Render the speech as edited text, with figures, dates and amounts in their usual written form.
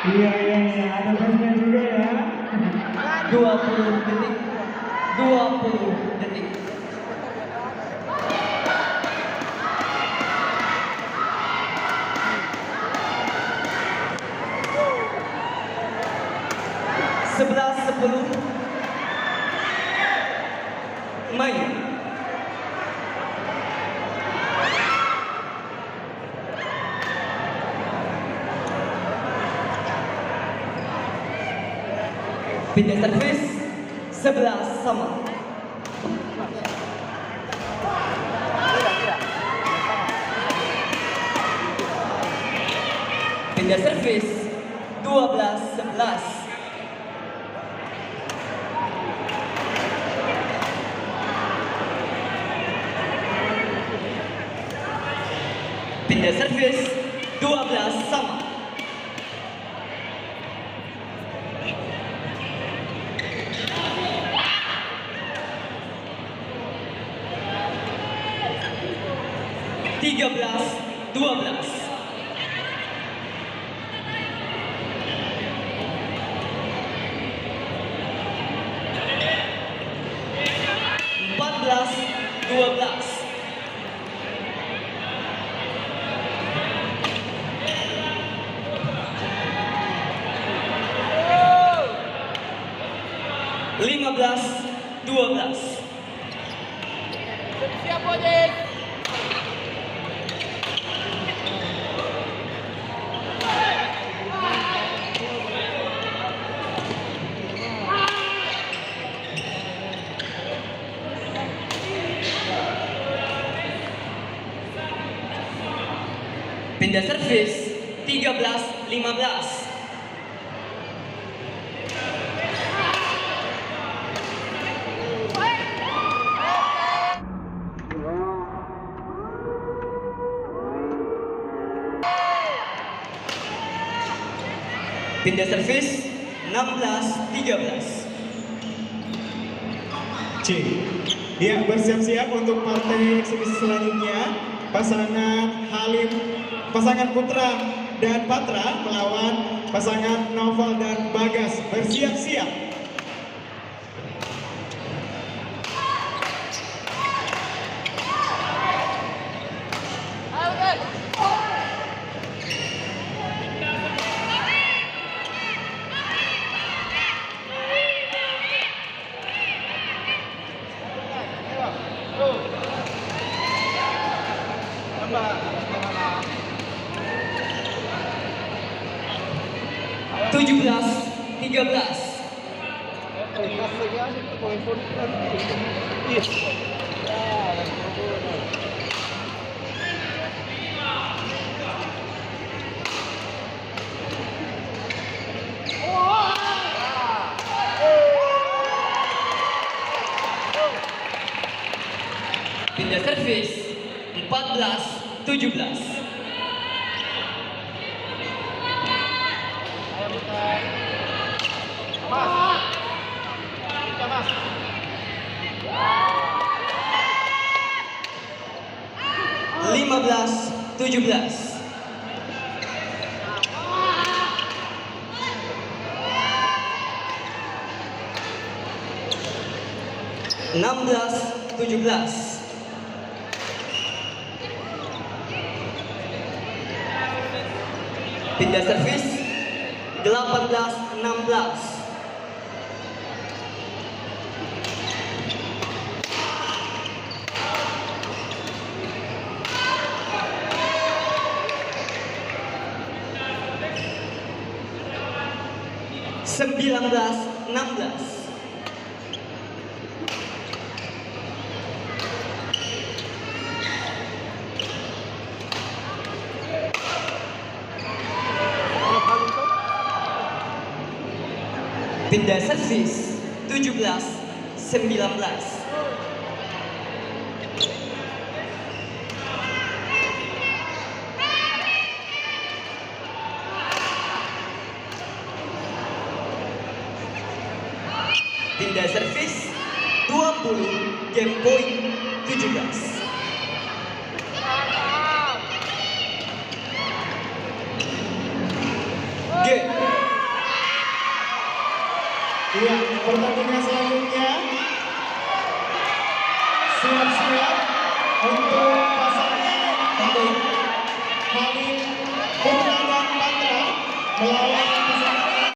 Iya, iya, iya, ada fansnya juga ya. 20 detik. 20 detik. Sebelas 10. Main. Pindah servis 11 sama. Pindah servis 12-11. Pindah servis 12 sama. Tiga belas 12. Empat belas 12. Lima belas 12. Siap, Ojek. Pindah servis 13-15. Pindah servis 16-13. C. Ya, bersiap-siap untuk partai eksibisi selanjutnya. Pasangan Putra dan Patra melawan pasangan Novel dan Bagas. Bersiap-siap. Tujuh belas 13. Pindah servis 14-17. Lima belas 17. Enam belas 17. Pindah servis 18-16. Sembilan belas 16. Pindah servis 17-19. Pindah servis 20, game point 17. Game. pertandingan selanjutnya. Siap-siap untuk pasangan Hamid